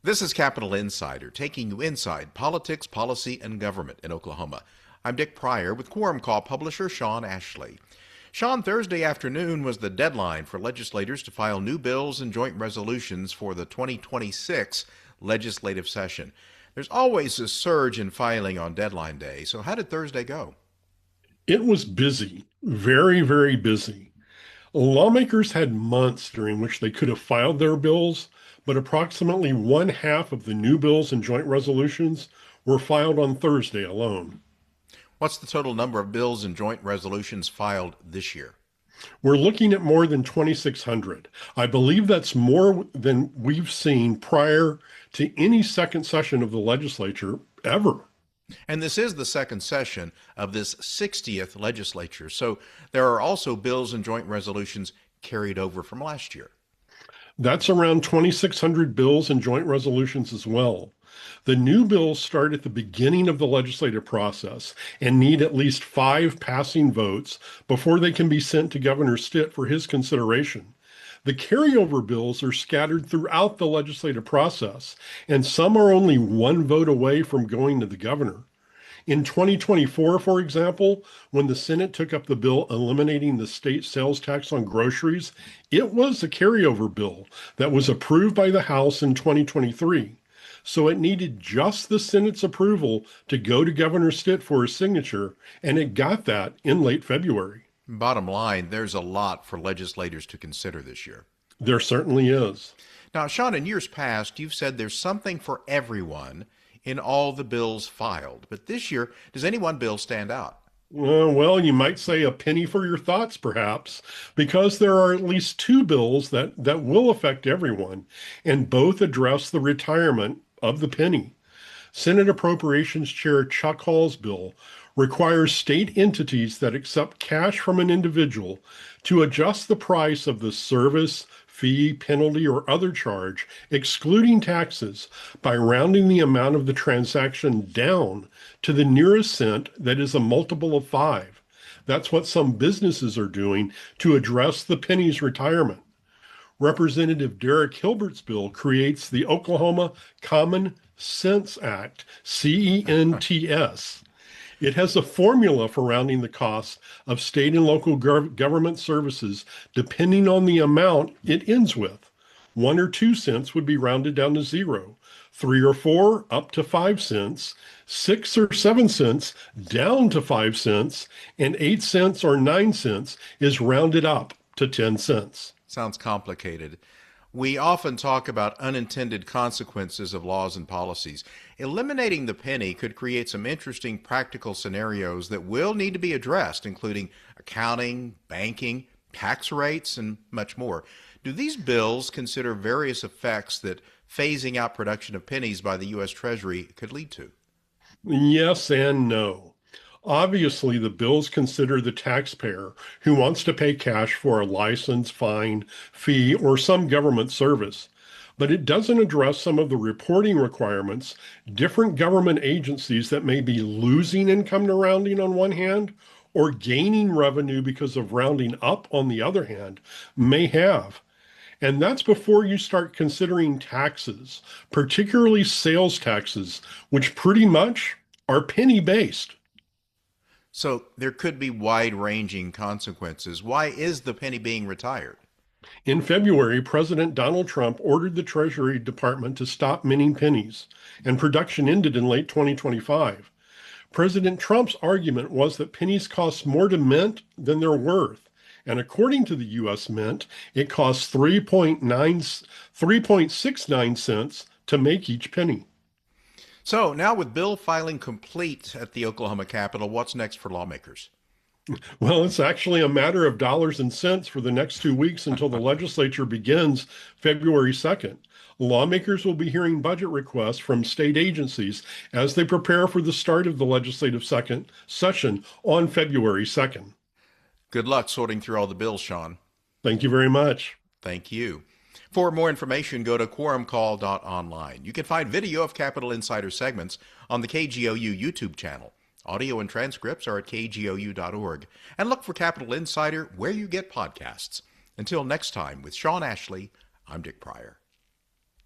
This is Capital Insider, taking you inside politics, policy, and government in Oklahoma. I'm Dick Pryor with Quorum Call publisher Sean Ashley. Sean, Thursday afternoon was the deadline for legislators to file new bills and joint resolutions for the 2026 legislative session. There's always a surge in filing on deadline day, so how did Thursday go? It was busy, very, very busy. Lawmakers had months during which they could have filed their bills, but approximately one half of the new bills and joint resolutions were filed on Thursday alone. What's the total number of bills and joint resolutions filed this year? We're looking at more than 2,600. I believe that's more than we've seen prior to any second session of the legislature ever. And this is the second session of this 60th legislature, so there are also bills and joint resolutions carried over from last year. That's around 2,600 bills and joint resolutions as well. The new bills start at the beginning of the legislative process and need at least 5 passing votes before they can be sent to Governor Stitt for his consideration. The carryover bills are scattered throughout the legislative process, and some are only 1 vote away from going to the governor. In 2024, for example, when the Senate took up the bill eliminating the state sales tax on groceries, it was a carryover bill that was approved by the House in 2023. So it needed just the Senate's approval to go to Governor Stitt for his signature, and it got that in late February. Bottom line, there's a lot for legislators to consider this year. There certainly is. Now, Sean, in years past, you've said there's something for everyone in all the bills filed. But this year, does any one bill stand out? Well, you might say a penny for your thoughts, perhaps, because there are at least 2 bills that will affect everyone, and both address the retirement of the penny. Senate Appropriations Chair Chuck Hall's bill requires state entities that accept cash from an individual to adjust the price of the service, fee, penalty, or other charge, excluding taxes, by rounding the amount of the transaction down to the nearest cent that is a multiple of 5. That's what some businesses are doing to address the penny's retirement. Representative Derek Hilbert's bill creates the Oklahoma Common Sense Act, CENTS. It has a formula for rounding the cost of state and local government services depending on the amount it ends with. 1 or 2 cents would be rounded down to 0, 3 or 4 up to 5 cents, 6 or 7 cents down to 5 cents, and 8 cents or 9 cents is rounded up to 10 cents. Sounds complicated. We often talk about unintended consequences of laws and policies. Eliminating the penny could create some interesting practical scenarios that will need to be addressed, including accounting, banking, tax rates, and much more. Do these bills consider various effects that phasing out production of pennies by the U.S. Treasury could lead to? Yes and no. Obviously, the bills consider the taxpayer who wants to pay cash for a license, fine, fee, or some government service. But it doesn't address some of the reporting requirements different government agencies that may be losing income to rounding on one hand or gaining revenue because of rounding up on the other hand may have. And that's before you start considering taxes, particularly sales taxes, which pretty much are penny-based. So there could be wide-ranging consequences. Why is the penny being retired? In February, President Donald Trump ordered the Treasury Department to stop minting pennies, and production ended in late 2025. President Trump's argument was that pennies cost more to mint than they're worth. And according to the U.S. Mint, it costs 3.69 cents to make each penny. So now with bill filing complete at the Oklahoma Capitol, what's next for lawmakers? Well, it's actually a matter of dollars and cents for the next 2 weeks until the legislature begins February 2nd. Lawmakers will be hearing budget requests from state agencies as they prepare for the start of the legislative second session on February 2nd. Good luck sorting through all the bills, Sean. Thank you very much. Thank you. For more information, go to quorumcall.online. You can find video of Capital Insider segments on the KGOU YouTube channel. Audio and transcripts are at kgou.org. And look for Capital Insider where you get podcasts. Until next time, with Sean Ashley, I'm Dick Pryor.